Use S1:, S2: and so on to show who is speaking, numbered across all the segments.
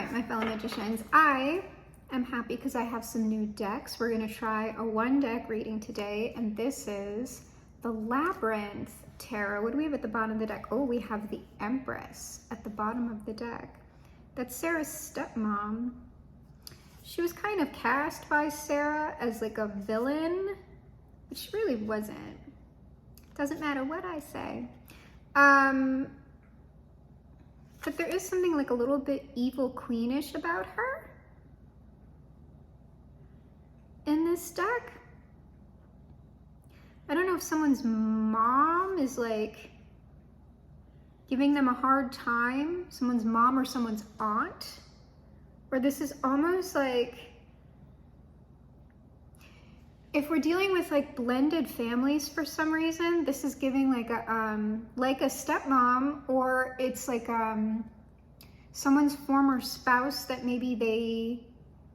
S1: right, my fellow magicians, I am happy because I have some new decks. We're going to try a one deck reading today, and this is the Labyrinth Tarot. What do we have at the bottom of the deck? Oh, we have the Empress at the bottom of the deck. That's Sarah's stepmom. She was kind of cast by Sarah as like a villain, but she really wasn't. Doesn't matter what I say. But there is something like a little bit evil queenish about her in this deck. I don't know if someone's mom is like giving them a hard time, someone's mom or someone's aunt, or this is almost like, if we're dealing with like blended families for some reason, this is giving like a stepmom, or it's like someone's former spouse that maybe they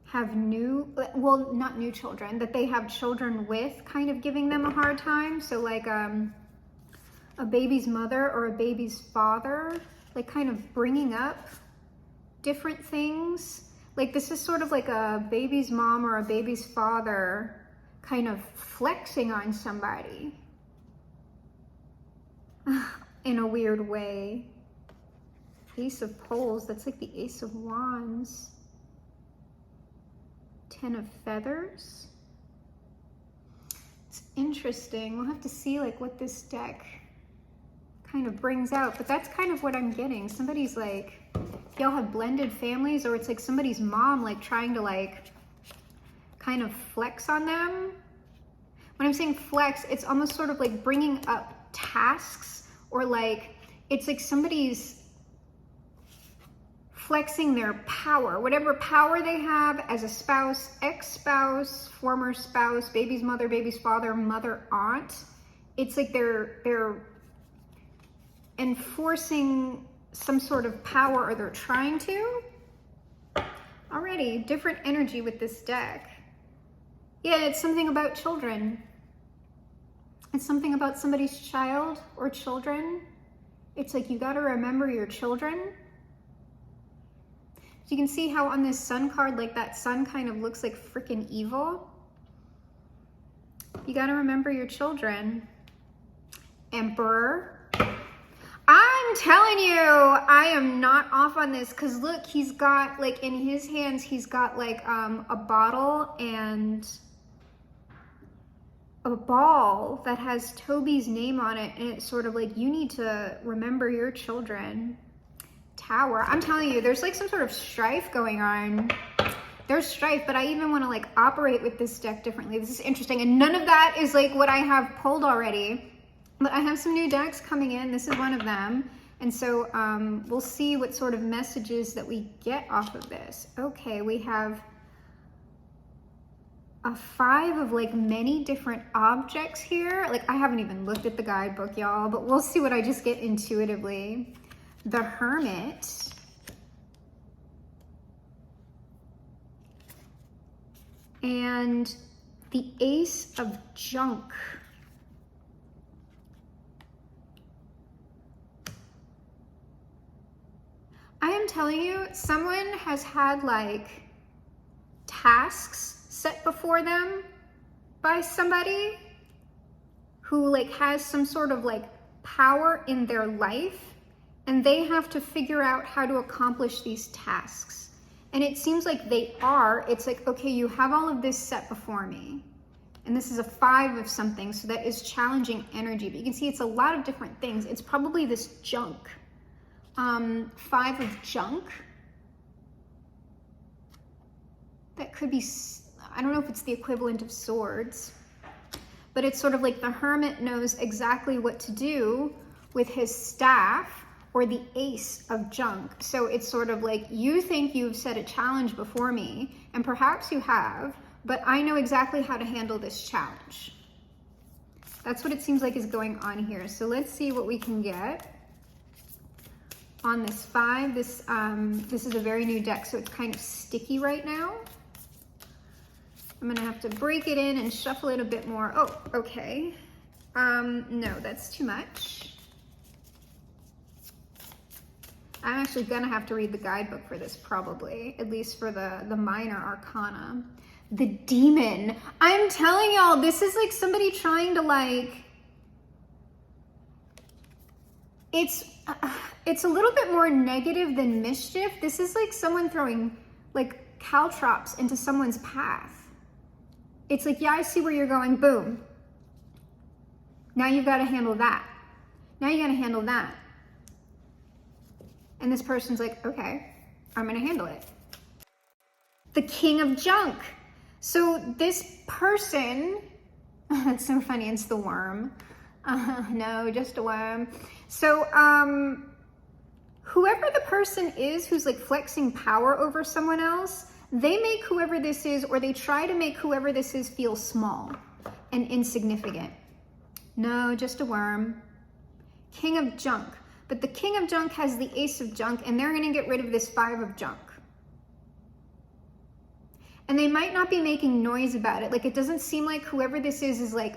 S1: have not new children, that they have children with, kind of giving them a hard time. So like a baby's mother or a baby's father, like kind of bringing up different things. Like this is sort of like a baby's mom or a baby's father kind of flexing on somebody in a weird way. Ace of Poles, that's like the Ace of Wands. Ten of Feathers. It's interesting. We'll have to see like what this deck kind of brings out, but that's kind of what I'm getting. Somebody's like, y'all have blended families, or it's like somebody's mom like trying to like kind of flex on them. When I'm saying flex, it's almost sort of like bringing up tasks, or like it's like somebody's flexing their power, whatever power they have as a spouse, ex-spouse, former spouse, baby's mother, baby's father, mother, aunt. It's like they're enforcing some sort of power, or they're trying to. Already different energy with this deck. Yeah, it's something about children. It's something about somebody's child or children. It's like you got to remember your children. You can see how on this sun card, like that sun kind of looks like freaking evil. You got to remember your children. Emperor. I'm telling you, I am not off on this, because look, he's got like in his hands, he's got like a bottle and a ball that has Toby's name on it, and it's sort of like, you need to remember your children. Tower. I'm telling you, there's like some sort of strife going on. There's strife, but I even want to like operate with this deck differently. This is interesting, and none of that is like what I have pulled already, but I have some new decks coming in. This is one of them, and so we'll see what sort of messages that we get off of this. Okay, we have a 5 of like many different objects here. Like I haven't even looked at the guidebook, y'all, but we'll see what I just get intuitively. The Hermit. And the Ace of Junk. I am telling you, someone has had like tasks set before them by somebody who like has some sort of like power in their life, and they have to figure out how to accomplish these tasks. And it seems like they are. It's like, okay, you have all of this set before me, and this is a 5 of something, so that is challenging energy. But you can see it's a lot of different things. It's probably this junk. 5 of junk. That could be, I don't know if it's the equivalent of swords, but it's sort of like the Hermit knows exactly what to do with his staff, or the Ace of Junk. So it's sort of like, you think you've set a challenge before me, and perhaps you have, but I know exactly how to handle this challenge. That's what it seems like is going on here. So let's see what we can get on this 5. This is a very new deck, so it's kind of sticky right now. I'm gonna have to break it in and shuffle it a bit more. Oh, okay. No, that's too much. I'm actually gonna have to read the guidebook for this probably, at least for the minor arcana. The demon. I'm telling y'all, this is like somebody trying to like, it's a little bit more negative than mischief. This is like someone throwing like caltrops into someone's path. It's like, yeah, I see where you're going, boom. Now you've got to handle that. Now you got to handle that. And this person's like, okay, I'm going to handle it. The king of junk. So this person, that's so funny, it's the worm. No, just a worm. So whoever the person is who's like flexing power over someone else, they make whoever this is, or they try to make whoever this is feel small and insignificant. No, just a worm. King of junk. But the king of junk has the ace of junk, and they're going to get rid of this 5 of junk. And they might not be making noise about it. Like, it doesn't seem like whoever this is like,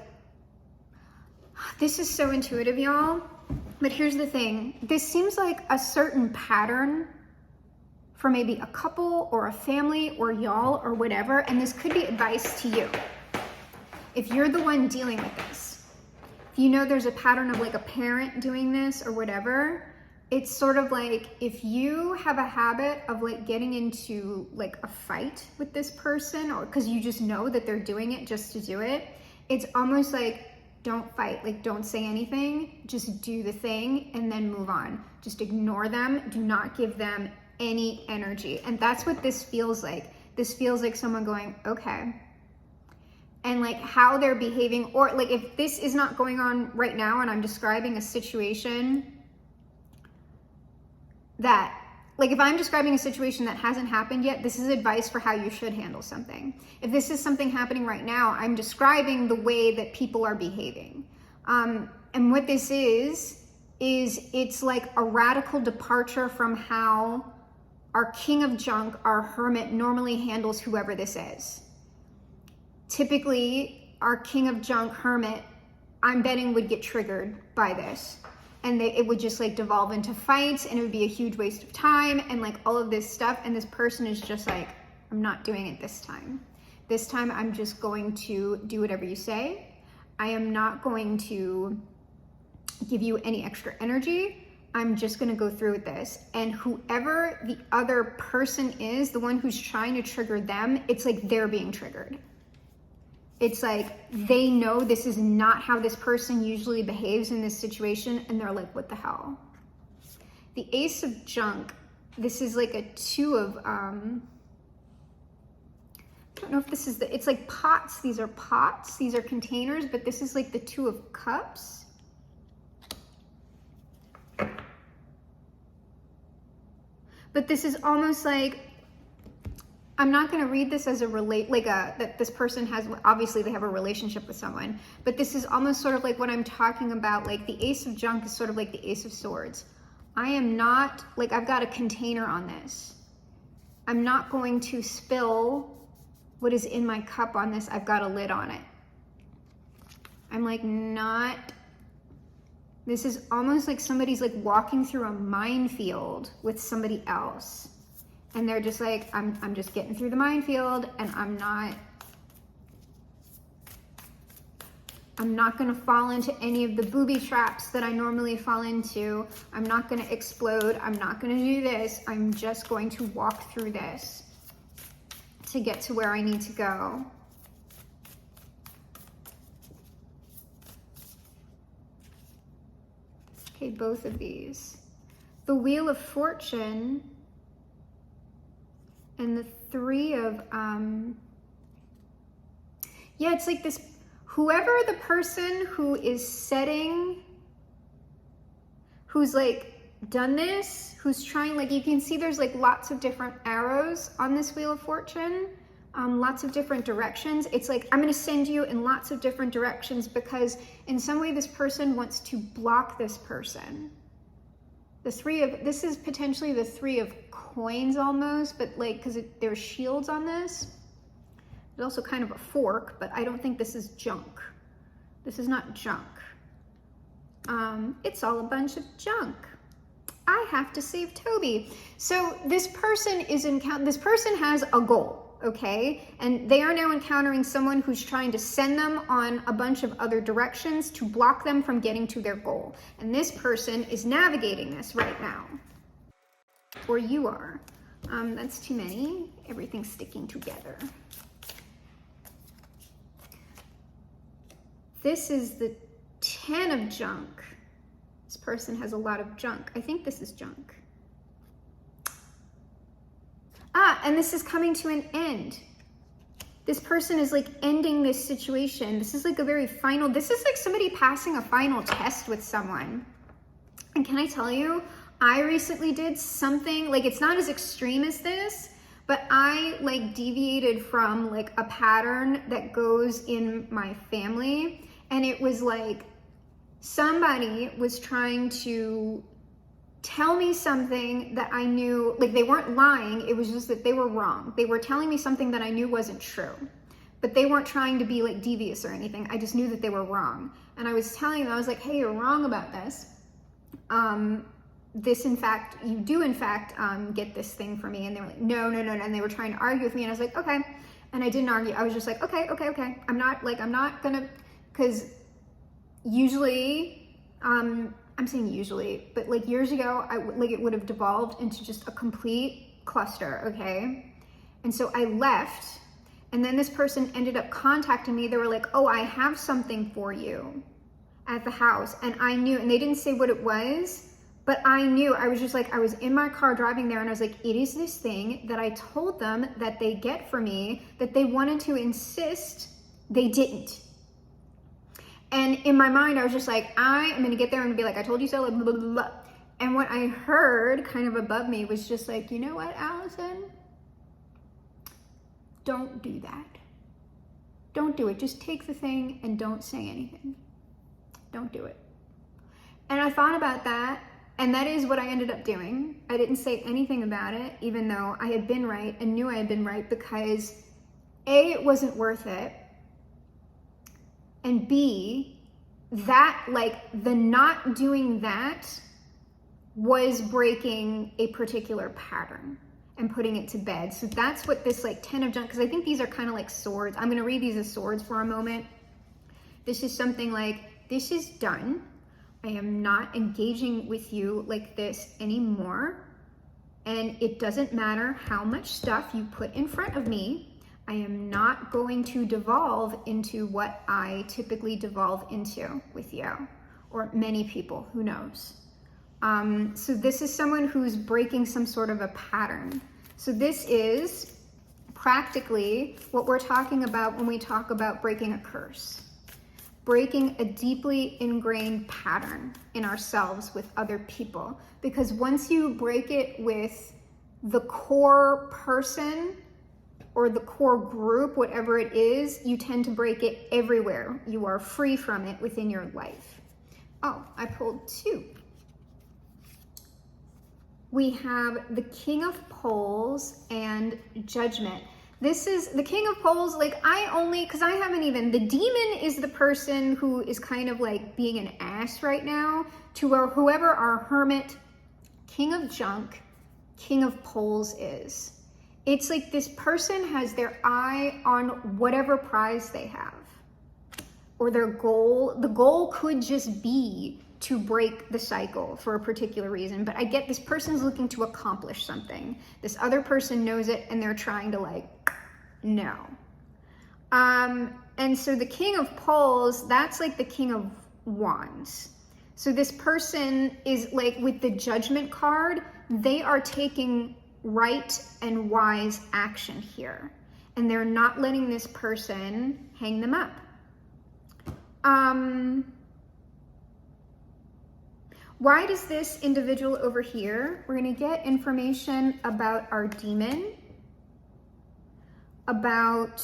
S1: this is so intuitive, y'all. But here's the thing. This seems like a certain pattern for maybe a couple or a family or y'all or whatever. And this could be advice to you. If you're the one dealing with this, if you know there's a pattern of like a parent doing this or whatever, it's sort of like if you have a habit of like getting into like a fight with this person, or because you just know that they're doing it just to do it, it's almost like, don't fight, like don't say anything, just do the thing and then move on. Just ignore them, do not give them any energy. And that's what this feels like. This feels like someone going, okay. And like how they're behaving, or like if this is not going on right now and I'm describing a situation that, like if I'm describing a situation that hasn't happened yet, this is advice for how you should handle something. If this is something happening right now, I'm describing the way that people are behaving. And what this is it's like a radical departure from how our king of junk, our hermit, normally handles whoever this is. Typically, our king of junk hermit, I'm betting, would get triggered by this. And it would just like devolve into fights, and it would be a huge waste of time and like all of this stuff. And this person is just like, I'm not doing it this time. This time I'm just going to do whatever you say. I am not going to give you any extra energy. I'm just going to go through with this. And whoever the other person is, the one who's trying to trigger them, it's like they're being triggered. It's like they know this is not how this person usually behaves in this situation, and they're like, what the hell? The ace of junk, this is like a 2 of, I don't know if this is it's like pots. These are pots, these are containers, but this is like the 2 of cups. But this is almost like, I'm not going to read this as that this person has, obviously they have a relationship with someone, but this is almost sort of like what I'm talking about. Like the ace of junk is sort of like the ace of swords. I am not, like I've got a container on this. I'm not going to spill what is in my cup on this. I've got a lid on it. I'm like not, this is almost like somebody's like walking through a minefield with somebody else. And they're just like, I'm just getting through the minefield, and I'm not gonna fall into any of the booby traps that I normally fall into. I'm not gonna explode. I'm not gonna do this. I'm just going to walk through this to get to where I need to go. Okay, both of these. The Wheel of Fortune and the 3 of, yeah, it's like this, whoever the person who is setting, who's like done this, who's trying, like you can see there's like lots of different arrows on this Wheel of Fortune, lots of different directions. It's like, I'm gonna send you in lots of different directions because in some way this person wants to block this person. The 3 of, this is potentially the 3 of coins almost, but like, because there's shields on this. There's also kind of a fork, but I don't think this is junk. This is not junk. It's all a bunch of junk. I have to save Toby. So this person has a goal, okay? And they are now encountering someone who's trying to send them on a bunch of other directions to block them from getting to their goal. And this person is navigating this right now. Or you are. That's too many. Everything's sticking together. This is the 10 of junk. This person has a lot of junk. I think this is junk. And this is coming to an end. This person is like ending this situation. This is like a very final, this is like somebody passing a final test with someone. And can I tell you, I recently did something, like it's not as extreme as this, but I like deviated from like a pattern that goes in my family. And it was like somebody was trying to tell me something that I knew, like they weren't lying, it was just that they were wrong. They were telling me something that I knew wasn't true, but they weren't trying to be like devious or anything. I just knew that they were wrong. And I was telling them, I was like, hey, you're wrong about this. This, in fact, you do in fact get this thing for me. And they were like, no. And they were trying to argue with me. And I was like, okay. And I didn't argue. I was just like, okay. I'm not gonna, because usually, I'm saying usually, but like years ago, it would have devolved into just a complete cluster, okay? And so I left, and then this person ended up contacting me. They were like, oh, I have something for you at the house. And I knew, and they didn't say what it was, but I knew. I was just like, I was in my car driving there, and I was like, it is this thing that I told them that they get for me, that they wanted to insist they didn't. And in my mind, I was just like, I am gonna get there and be like, I told you so, blah, blah, blah, blah. And what I heard kind of above me was just like, you know what, Allison? Don't do that. Don't do it. Just take the thing and don't say anything. Don't do it. And I thought about that, and that is what I ended up doing. I didn't say anything about it, even though I had been right and knew I had been right, because A, it wasn't worth it. And B, that, like, the not doing that was breaking a particular pattern and putting it to bed. So that's what this, like, 10 of junk, because I think these are kind of like swords. I'm going to read these as swords for a moment. This is something like, this is done. I am not engaging with you like this anymore. And it doesn't matter how much stuff you put in front of me. I am not going to devolve into what I typically devolve into with you, or many people, who knows. So this is someone who's breaking some sort of a pattern. So this is practically what we're talking about when we talk about breaking a curse. Breaking a deeply ingrained pattern in ourselves with other people. Because once you break it with the core person, or the core group, whatever it is, you tend to break it everywhere. You are free from it within your life. Oh, I pulled 2. We have the King of Poles and Judgment. This is the King of Poles, like because I haven't even, the demon is the person who is kind of like being an ass right now to whoever our Hermit, King of Junk, King of Poles is. It's like this person has their eye on whatever prize they have, or their goal. The goal could just be to break the cycle for a particular reason, but I get this person's looking to accomplish something. This other person knows it, and they're trying to like, no. And so the King of Poles, that's like the King of Wands. So this person is like, with the Judgment card, they are taking right and wise action here, and they're not letting this person hang them up. Why does this individual over here, we're going to get information about our demon, about,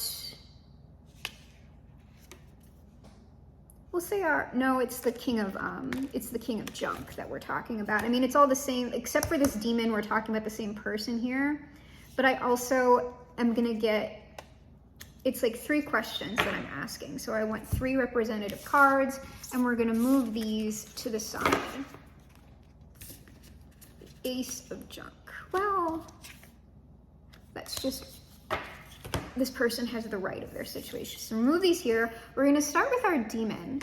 S1: we'll say it's the King of Junk that we're talking about. I mean, it's all the same, except for this demon, we're talking about the same person here. But I also am going to get, it's like 3 questions that I'm asking. So I want 3 representative cards, and we're going to move these to the side. Ace of junk. Well, that's just, this person has the right of their situation. So remove these here. We're going to start with our demon.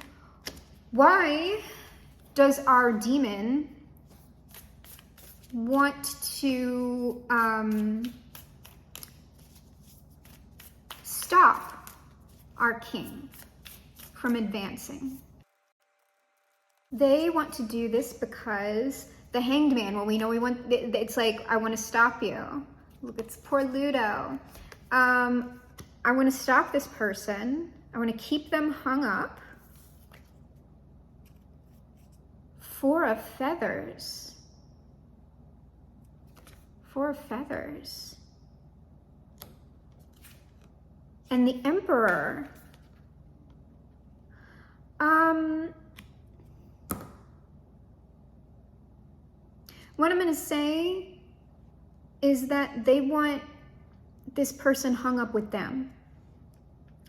S1: Why does our demon want to stop our king from advancing? They want to do this because the Hanged Man, well, we know we want, it's like, I want to stop you. Look, it's poor Ludo. I want to stop this person. I want to keep them hung up. Four of feathers. Four of feathers. And the Emperor. What I'm going to say is that they want this person hung up with them.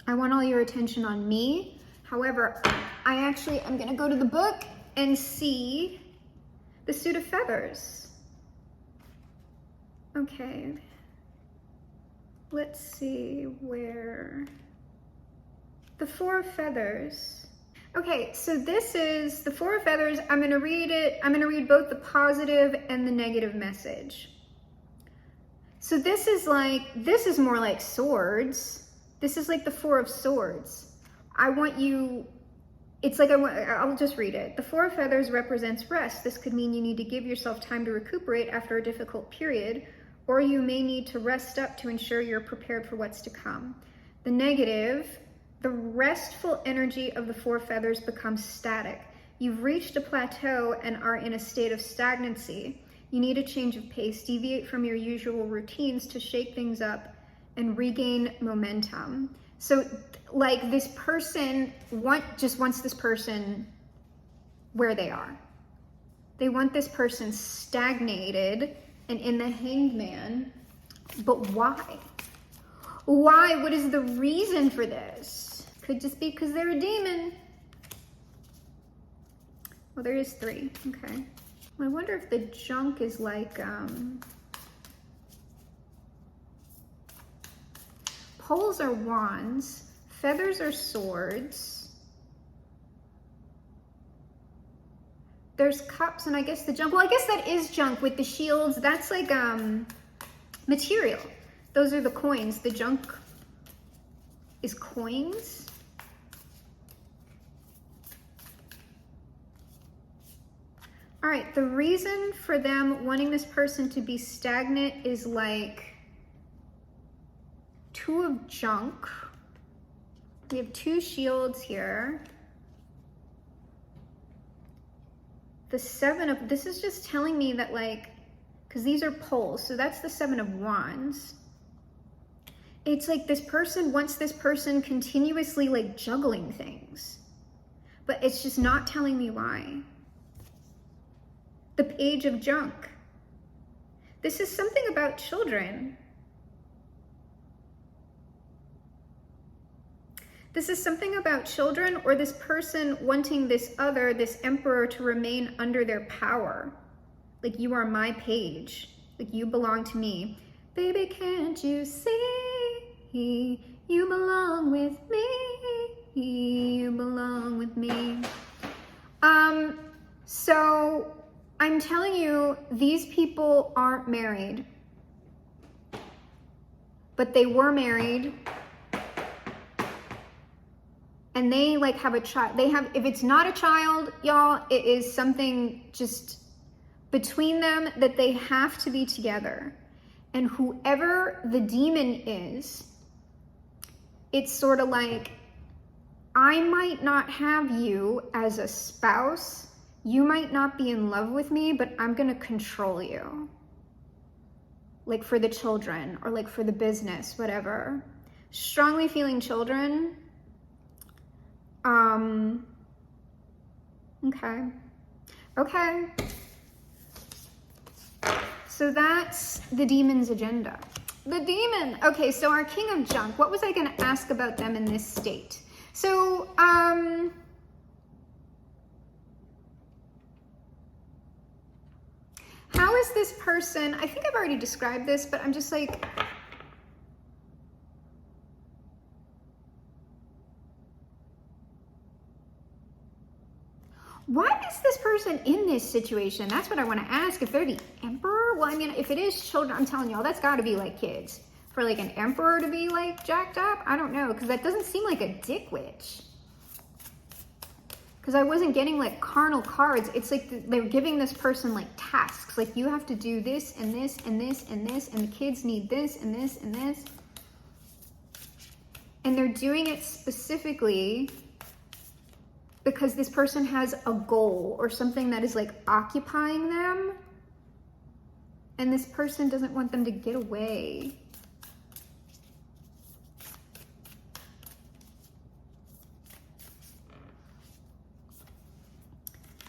S1: I want all your attention on me. However, I'm going to go to the book and see the suit of feathers. Okay. Let's see where the Four of Feathers. Okay, so this is the Four of Feathers. I'm going to read it. I'm going to read both the positive and the negative message. So this is more like swords. This is like the Four of Swords. I want you, it's like, I'll just read it. The Four of Feathers represents rest. This could mean you need to give yourself time to recuperate after a difficult period, or you may need to rest up to ensure you're prepared for what's to come. The negative, the restful energy of the Four Feathers becomes static. You've reached a plateau and are in a state of stagnancy. You need a change of pace, deviate from your usual routines to shake things up and regain momentum. So like this person just wants this person where they are. They want this person stagnated and in the Hanged Man, but why? Why? What is the reason for this? Could just be because they're a demon. Well, there is three, okay. I wonder if the junk is like, poles are wands, feathers are swords. There's cups, and I guess the junk, well, I guess that is junk with the shields. That's like material. Those are the coins. The junk is coins. All right, the reason for them wanting this person to be stagnant is like Two of junk. We have two shields here. The Seven of, this is just telling me that like, because these are poles, so that's the Seven of Wands. It's like this person wants this person continuously like juggling things, but it's just not telling me why. The Page of Junk. This is something about children. This is something about children, or this person wanting this other, this emperor, to remain under their power. Like, you are my page. Like, you belong to me. Baby, can't you see? You belong with me. You belong with me. So I'm telling you, these people aren't married, but they were married. And they like have a child. They have, if it's not a child, y'all, it is something just between them that they have to be together. And whoever the demon is, it's sort of like, I might not have you as a spouse. You might not be in love with me, but I'm going to control you. Like for the children or like for the business, whatever. Strongly feeling children. Okay. So that's the demon's agenda. The demon. Okay, so our King of Junk, what was I going to ask about them in this state? So, How is this person, I think I've already described this, but I'm just like, why is this person in this situation? That's what I want to ask. If they're the emperor, well, I mean, if it is children, I'm telling y'all, that's got to be like kids. For like an emperor to be like jacked up, I don't know, because that doesn't seem like a dick witch. Because I wasn't getting like carnal cards. It's like they're giving this person like tasks. Like you have to do this and this and this and this, and the kids need this and this and this. And they're doing it specifically because this person has a goal or something that is like occupying them. And this person doesn't want them to get away.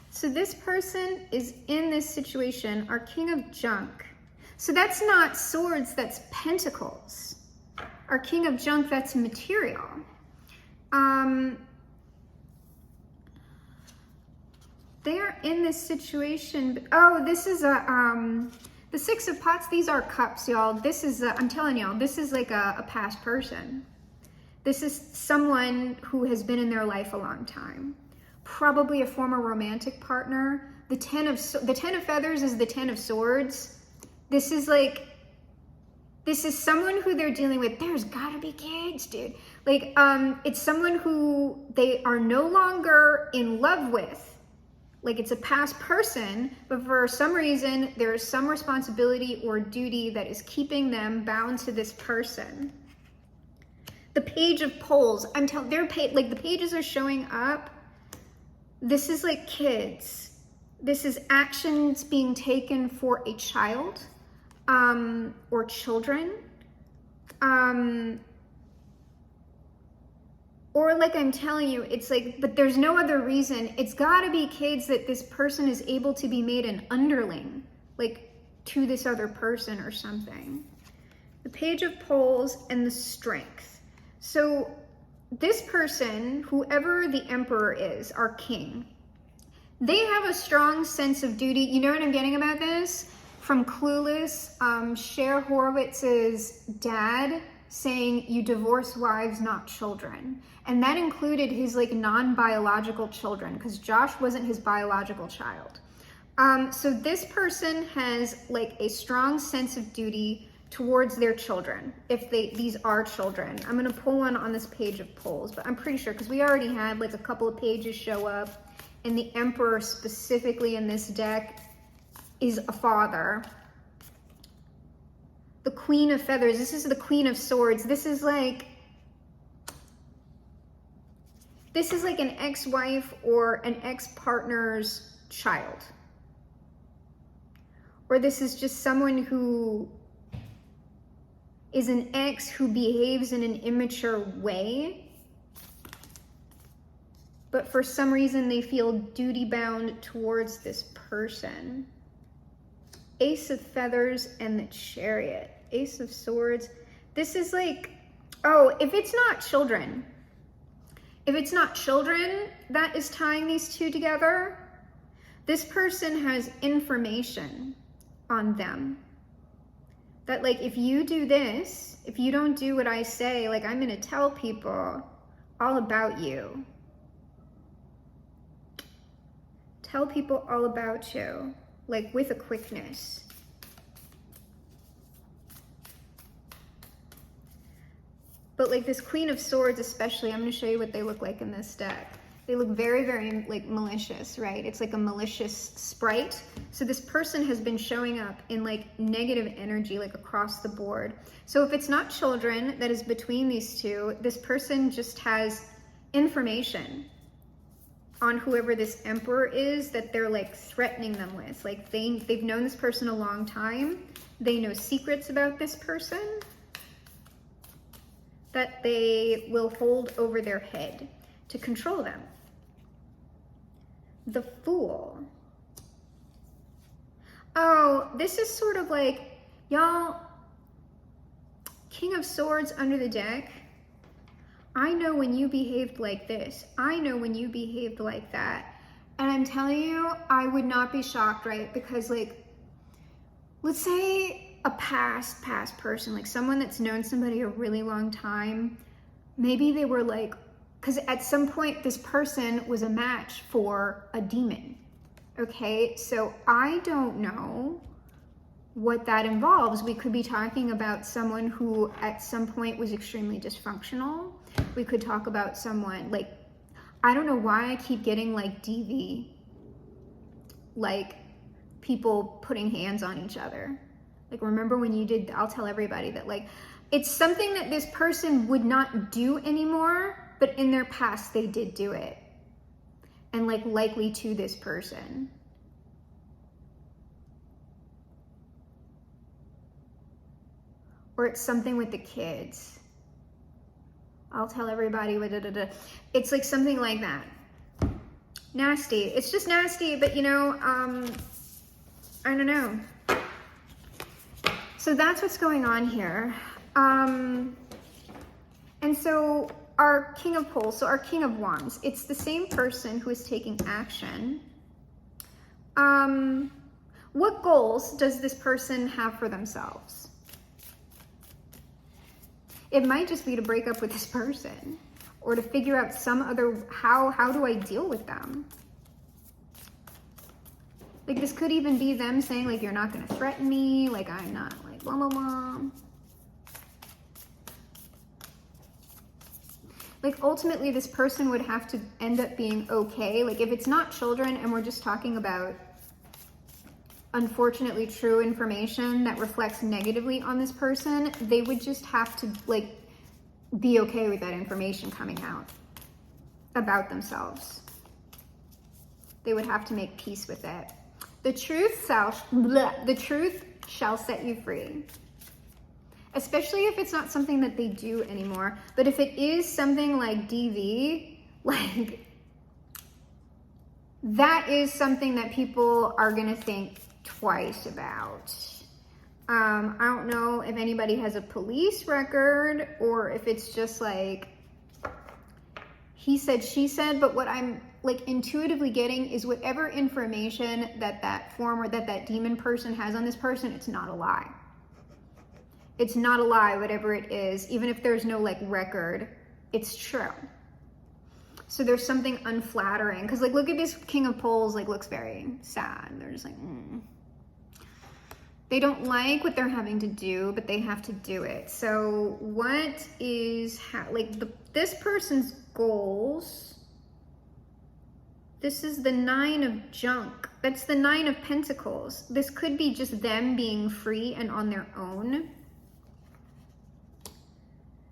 S1: So this person is in this situation, our King of Junk. So that's not swords, that's pentacles. Our King of Junk, that's material. They are in this situation. Oh, this is a, the Six of Pots, these are cups, y'all. This is, I'm telling y'all, this is like a past person. This is someone who has been in their life a long time. Probably a former romantic partner. The Ten of Feathers is the Ten of Swords. This is like, this is someone who they're dealing with. There's gotta be kids, dude. Like, it's someone who they are no longer in love with. Like it's a past person, but for some reason, there is some responsibility or duty that is keeping them bound to this person. The Page of Poles, I'm telling, they're paid, like the pages are showing up. This is like kids. This is actions being taken for a child, or children. Or like I'm telling you, it's like, but there's no other reason. It's gotta be kids that this person is able to be made an underling, like to this other person or something. The Page of Poles and the Strength. So this person, whoever the emperor is, our king, they have a strong sense of duty. You know what I'm getting about this? From Clueless, Cher Horowitz's dad saying, you divorce wives, not children. And that included his like non-biological children, because Josh wasn't his biological child. So this person has like a strong sense of duty towards their children, if these are children. I'm gonna pull one on this Page of Poles, but I'm pretty sure, because we already had like a couple of pages show up, and the Emperor specifically in this deck is a father. The Queen of Feathers, this is the Queen of Swords. This is like an ex-wife or an ex-partner's child. Or this is just someone who is an ex who behaves in an immature way, but for some reason they feel duty-bound towards this person. Ace of Feathers and the Chariot. Ace of Swords. This is like, oh, if it's not children that is tying these two together, this person has information on them. That like, if you do this, if you don't do what I say, like I'm gonna tell people all about you. Tell people all about you, like with a quickness. But like this Queen of Swords especially, I'm gonna show you what they look like in this deck. They look very, very like malicious, right? It's like a malicious sprite. So this person has been showing up in like negative energy, like across the board. So if it's not children that is between these two, this person just has information on whoever this Emperor is that they're like threatening them with. Like they've known this person a long time. They know secrets about this person that they will hold over their head to control them. The Fool. Oh, this is sort of like, y'all, King of Swords under the deck. I know when you behaved like this. I know when you behaved like that. And I'm telling you, I would not be shocked, right? Because like, let's say a past person, like someone that's known somebody a really long time. Maybe they were like, because at some point this person was a match for a demon. Okay, so I don't know what that involves. We could be talking about someone who at some point was extremely dysfunctional. We could talk about someone like, I don't know why I keep getting like DV, like people putting hands on each other. Like, remember when you did, I'll tell everybody that, like, it's something that this person would not do anymore, but in their past they did do it. And like likely to this person. Or it's something with the kids. I'll tell everybody what It's like something like that. Nasty. It's just nasty, but you know, I don't know. So that's what's going on here. And so our King of Poles, so our King of Wands, it's the same person who is taking action. What goals does this person have for themselves? It might just be to break up with this person or to figure out some other, how do I deal with them? Like, this could even be them saying, like, you're not going to threaten me, like, I'm not, like, blah, blah, blah. Like, ultimately, this person would have to end up being okay. Like, if it's not children and we're just talking about unfortunately true information that reflects negatively on this person, they would just have to, like, be okay with that information coming out about themselves. They would have to make peace with it. The truth shall set you free. Especially if it's not something that they do anymore. But if it is something like DV, like, that is something that people are gonna think twice about. I don't know if anybody has a police record or if it's just like he said, she said, but what I'm like intuitively getting is whatever information that form or that demon person has on this person, it's not a lie. It's not a lie, whatever it is, even if there's no like record, it's true. So there's something unflattering, because like, look at this King of Poles, like looks very sad. They're just like, They don't like what they're having to do, but they have to do it. So what is, this person's goals? This is the 9 of junk. That's the 9 of Pentacles. This could be just them being free and on their own.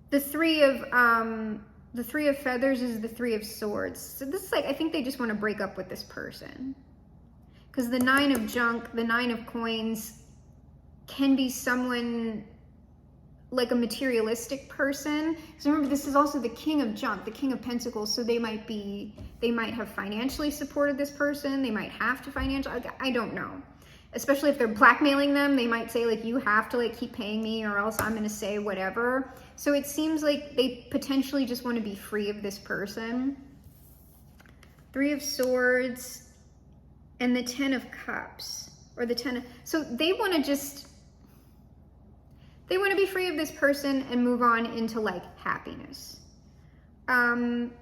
S1: The 3 of feathers is the 3 of swords. So this is like, I think they just want to break up with this person. Because the 9 of junk, the 9 of coins, can be someone like a materialistic person. Because remember, this is also the King of junk, the King of Pentacles. So they might have financially supported this person. They might have to financially, I don't know. Especially if they're blackmailing them, they might say like, you have to like keep paying me or else I'm going to say whatever. So it seems like they potentially just want to be free of this person. 3 of swords and the 10 of cups, or the 10 of, so they want to be free of this person and move on into like happiness.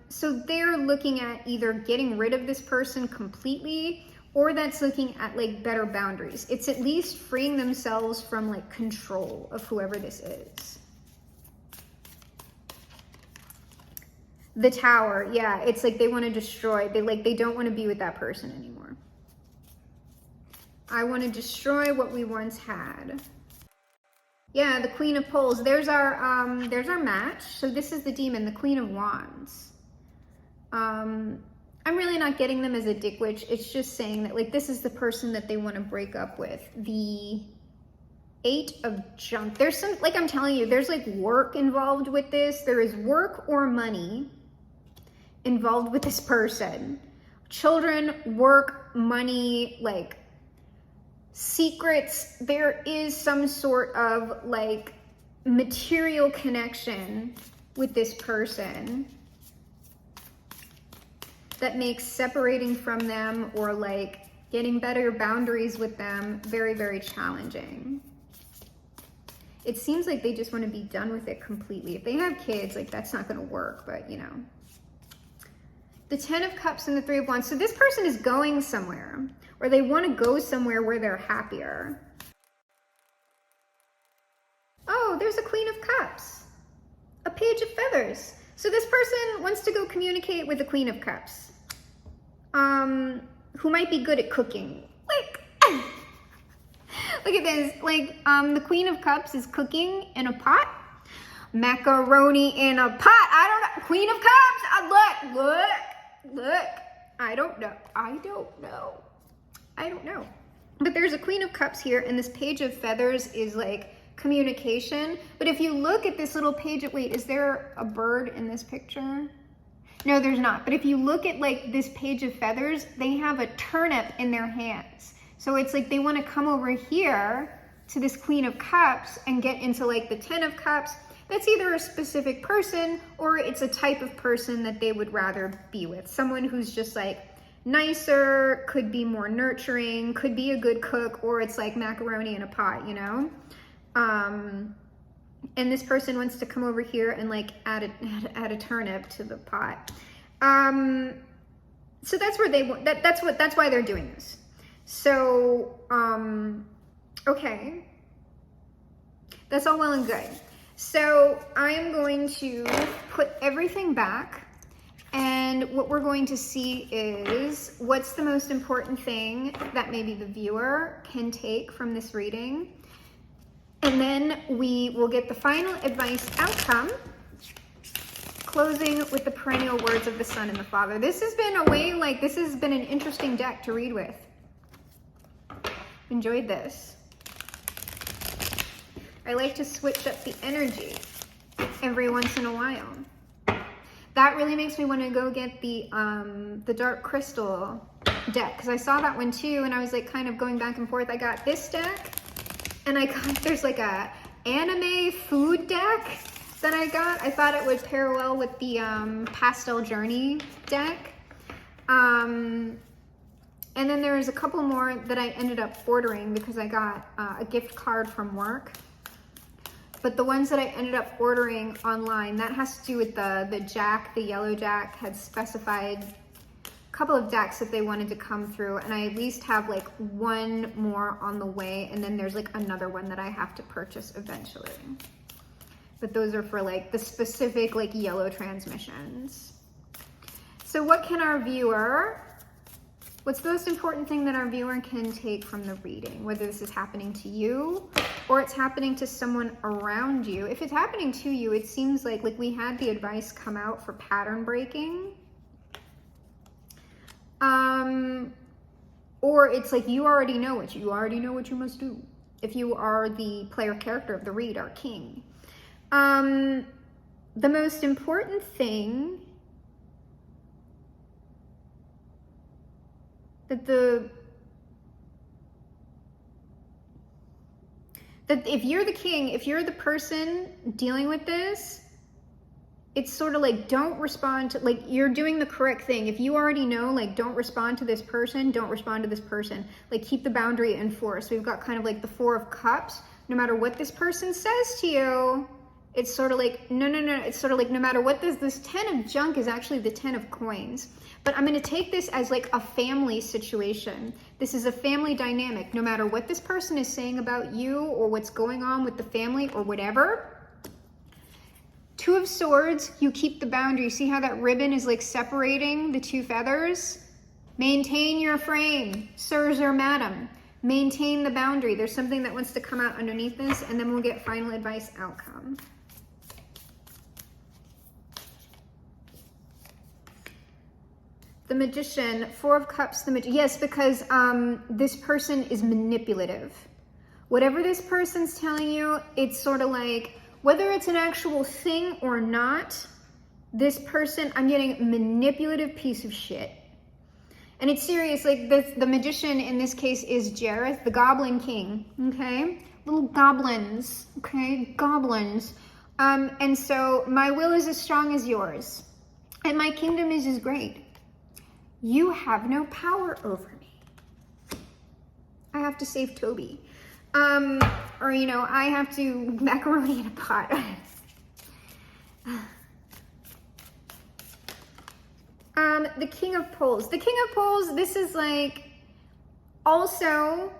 S1: So they're looking at either getting rid of this person completely, or that's looking at like better boundaries. It's at least freeing themselves from like control of whoever this is. The Tower, yeah, it's like they want to destroy, they don't want to be with that person anymore. I want to destroy what we once had. Yeah, the Queen of Poles. There's our match. So this is the demon, the Queen of Wands. I'm really not getting them as a dick witch. It's just saying that like this is the person that they want to break up with. The 8 of junk. There's some, like I'm telling you, there's like work involved with this. There is work or money involved with this person. Children, work, money, like secrets. There is some sort of like material connection with this person that makes separating from them or like Getting better boundaries with them, very, very challenging. It seems like they just want to be done with it completely. If they have kids, like that's not going to work, but you know. The 10 of Cups and the 3 of Wands. So this person is going somewhere, or they want to go somewhere where they're happier. Oh, there's a Queen of Cups. A Page of Feathers. So this person wants to go communicate with the Queen of Cups. Who might be good at cooking. Like, look at this. Like, the Queen of Cups is cooking in a pot. Macaroni in a pot. I don't know. Queen of Cups. Look. I don't know. But there's a Queen of Cups here, and this Page of Feathers is like communication. But if you look at this little page, wait, is there a bird in this picture? No, there's not. But if you look at like this Page of Feathers, they have a turnip in their hands. So it's like they want to come over here to this Queen of Cups and get into like the 10 of Cups. That's either a specific person or it's a type of person that they would rather be with. Someone who's just like nicer, could be more nurturing, could be a good cook, or it's like macaroni in a pot, you know? And this person wants to come over here and like add a turnip to the pot. So that's where they want, that's why they're doing this. So, okay. That's all well and good. So I am going to put everything back, and what we're going to see is what's the most important thing that maybe the viewer can take from this reading. And then we will get the final advice outcome, closing with the perennial words of the Son and the Father. This has been this has been an interesting deck to read with. Enjoyed this. I like to switch up the energy every once in a while. That really makes me want to go get the Dark Crystal deck, because I saw that one too, and I was like kind of going back and forth. I got this deck, and there's like a anime food deck that I got. I thought it would pair well with the Pastel Journey deck. And then there's a couple more that I ended up ordering because I got a gift card from work. But the ones that I ended up ordering online, that has to do with the Jack, the Yellow Jack had specified a couple of decks that they wanted to come through, and I at least have like one more on the way, and then there's like another one that I have to purchase eventually. But those are for like the specific like yellow transmissions. So what can our viewer, what's the most important thing that our viewer can take from the reading? Whether this is happening to you or it's happening to someone around you. If it's happening to you, it seems like we had the advice come out for pattern breaking. Or it's like you already know what you must do. If you are the player character of the read, our king. The most important thing that if you're the king, if you're the person dealing with this, it's sort of like, don't respond to, like, you're doing the correct thing. If you already know, like, don't respond to this person, don't respond to this person. Like, keep the boundary enforced. We've got kind of like the 4 of Cups. No matter what this person says to you, it's sort of like, no. It's sort of like, no matter what this 10 of junk is actually the 10 of coins. But I'm going to take this as like a family situation. This is a family dynamic. No matter what this person is saying about you or what's going on with the family or whatever. 2 of Swords, you keep the boundary. See how that ribbon is like separating the 2 feathers? Maintain your frame, sirs or madam. Maintain the boundary. There's something that wants to come out underneath this, and then we'll get final advice outcome. The Magician, 4 of Cups, yes, because this person is manipulative. Whatever this person's telling you, it's sort of like, whether it's an actual thing or not, this person, I'm getting manipulative piece of shit. And it's serious, like the Magician in this case is Jareth, the Goblin King, okay? Little goblins, okay? Goblins. And so my will is as strong as yours, and my kingdom is as great. You have no power over me. I have to save Toby. Or, you know, I have to macaroni in a pot. The King of Poles. The King of Poles, this is like, also,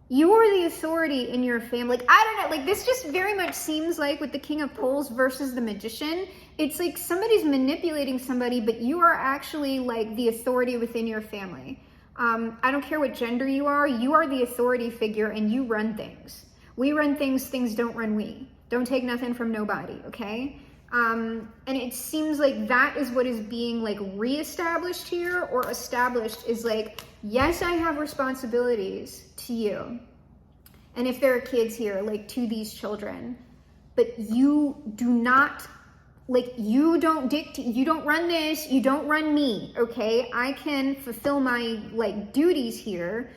S1: you're the authority in your family. Like, I don't know, like, this just very much seems like with the King of Poles versus the Magician, it's like somebody's manipulating somebody, but you are actually like the authority within your family. I don't care what gender you are the authority figure and you run things. We run things, things don't run we. Don't take nothing from nobody, okay? And it seems like that is what is being like reestablished here, or established is like, yes, I have responsibilities to you. And if there are kids here, like to these children, but you do not, like, you don't dictate, you don't run this, you don't run me, okay? I can fulfill my like duties here,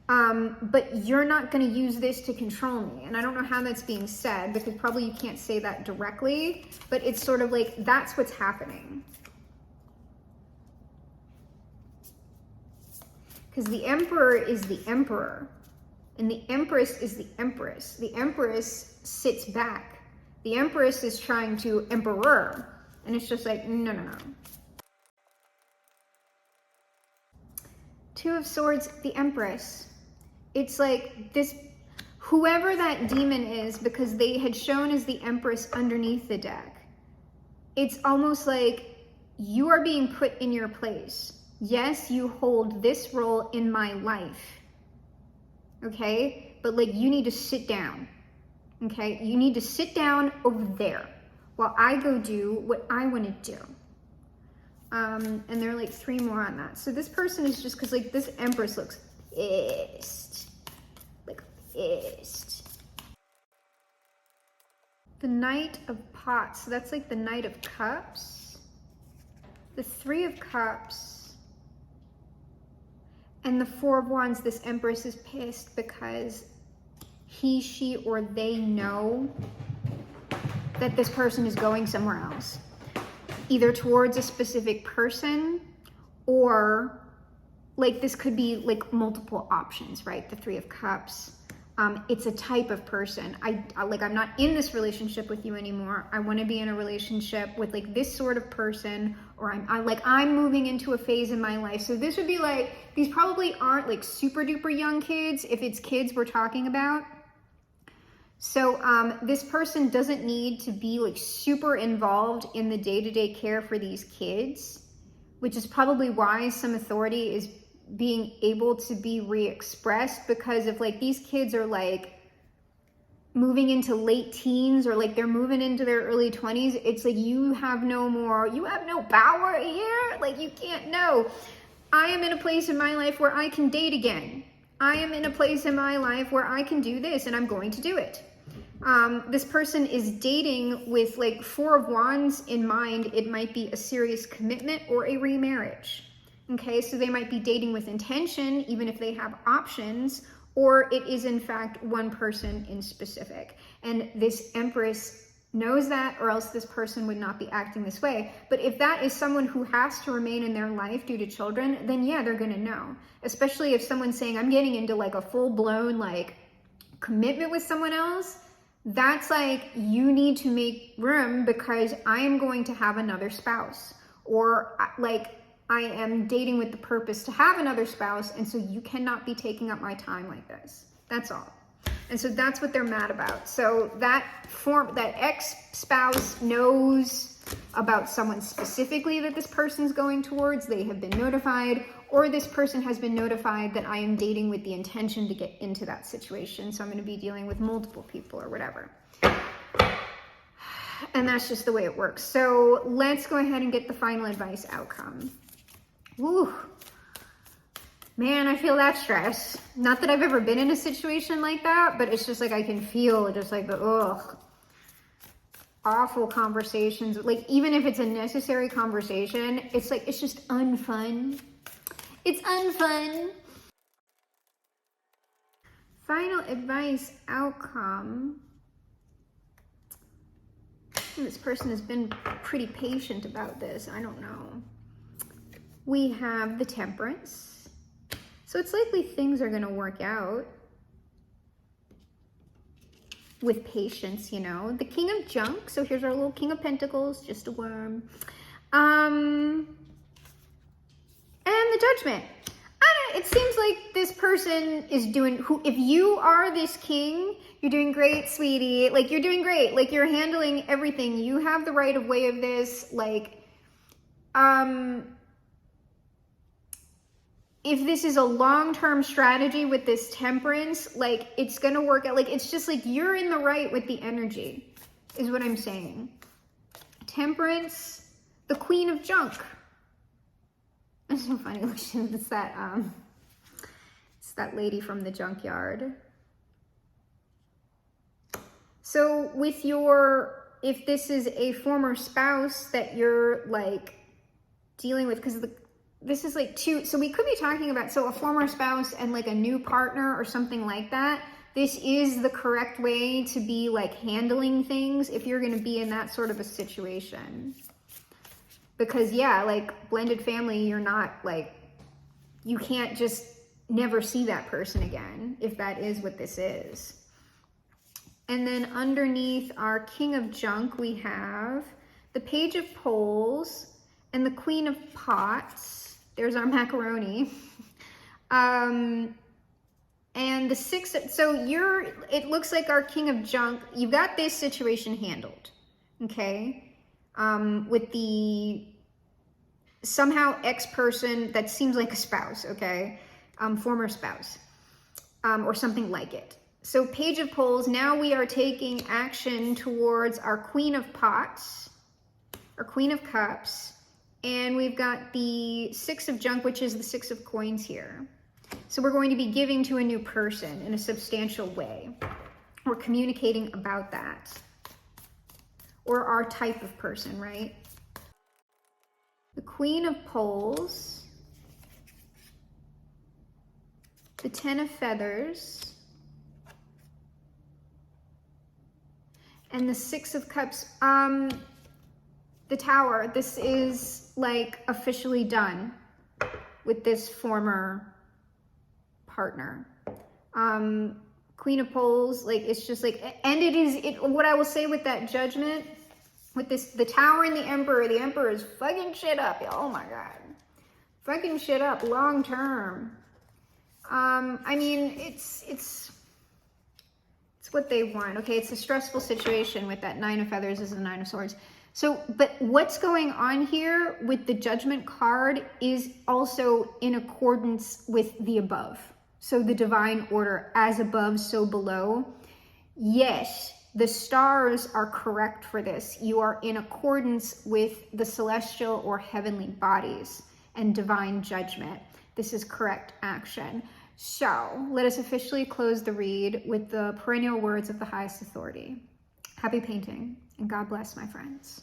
S1: but you're not gonna use this to control me. And I don't know how that's being said, because probably you can't say that directly, but it's sort of like, that's what's happening. Because the Emperor is the Emperor, and the Empress is the Empress. The Empress sits back. The Empress is trying to emperor, and it's just like, no, no, no. Two of Swords, the Empress. It's like this, whoever that demon is, because they had shown as the Empress underneath the deck, it's almost like you are being put in your place. Yes, you hold this role in my life, okay? But like, you need to sit down. Okay, you need to sit down over there while I go do what I want to do. And there are like 3 more on that. So this person is just, because like this Empress looks pissed. Like pissed. The Knight of Pots. So that's like the Knight of Cups. The 3 of Cups. And the 4 of Wands. This Empress is pissed because he, she, or they know that this person is going somewhere else, either towards a specific person, or like this could be like multiple options, right? The 3 of Cups. It's a type of person. I'm not in this relationship with you anymore. I want to be in a relationship with like this sort of person, or I'm moving into a phase in my life. So this would be like, these probably aren't like super duper young kids, if it's kids we're talking about. So this person doesn't need to be like super involved in the day-to-day care for these kids, which is probably why some authority is being able to be re-expressed, because if like these kids are like moving into late teens, or like they're moving into their early 20s, it's like you have no power here. Like you can't know. I am in a place in my life where I can date again. I am in a place in my life where I can do this, and I'm going to do it. This person is dating with like 4 of Wands in mind. It might be a serious commitment or a remarriage. Okay, so they might be dating with intention, even if they have options, or it is in fact one person in specific. And this Empress knows that, or else this person would not be acting this way. But if that is someone who has to remain in their life due to children, then yeah, they're gonna know. Especially if someone's saying, I'm getting into like a full-blown like commitment with someone else, that's like, you need to make room because I am going to have another spouse, or like I am dating with the purpose to have another spouse, and so you cannot be taking up my time like this. That's all. And so that's what they're mad about. So that ex-spouse knows about someone specifically that this person's going towards. They have been notified, or this person has been notified that I am dating with the intention to get into that situation. So I'm going to be dealing with multiple people or whatever. And that's just the way it works. So let's go ahead and get the final advice outcome. Woo. Man, I feel that stress. Not that I've ever been in a situation like that, but it's just like I can feel just like the awful conversations. Like even if it's a necessary conversation, it's like, it's just unfun. It's unfun. Final advice outcome. This person has been pretty patient about this. I don't know. We have the Temperance. So it's likely things are going to work out with patience, you know. The King of Junk. So here's our little King of Pentacles, just a worm. And the Judgment. It seems like this person is doing, if you are this king, you're doing great, sweetie. Like, you're doing great. Like, you're handling everything. You have the right of way of this. Like, if this is a long-term strategy with this Temperance, like, it's going to work out. Like, it's just like you're in the right with the energy, is what I'm saying. Temperance, the Queen of Junk. It's so funny. It's that lady from the junkyard. So with if this is a former spouse that you're like dealing with, because this is like two, so we could be talking about, so a former spouse and like a new partner or something like that. This is the correct way to be like handling things if you're going to be in that sort of a situation. Because yeah, like blended family, you're not like, you can't just never see that person again if that is what this is. And then underneath our King of Junk, we have the Page of Poles and the Queen of Pots. There's our macaroni. And the Six, so it looks like our King of Junk, you've got this situation handled, okay? With the somehow ex-person that seems like a spouse, okay? Former spouse, or something like it. So Page of Poles, now we are taking action towards our Queen of Pots, our Queen of Cups, and we've got the Six of Junk, which is the Six of Coins here. So we're going to be giving to a new person in a substantial way. We're communicating about that. Or our type of person, right? The Queen of Poles, the Ten of Feathers, and the Six of Cups. The Tower, this is like officially done with this former partner. Queen of Poles, like, it's just like, and what I will say with that Judgment, with this, the Tower and the Emperor is fucking shit up. Oh my God. Fucking shit up long term. I mean, it's what they want. Okay, it's a stressful situation with that Nine of Feathers is the Nine of Swords. So, but what's going on here with the Judgment card is also in accordance with the above. So the divine order, as above, so below. Yes, the stars are correct for this. You are in accordance with the celestial or heavenly bodies and divine judgment. This is correct action. So let us officially close the read with the perennial words of the highest authority. Happy painting, and God bless, my friends.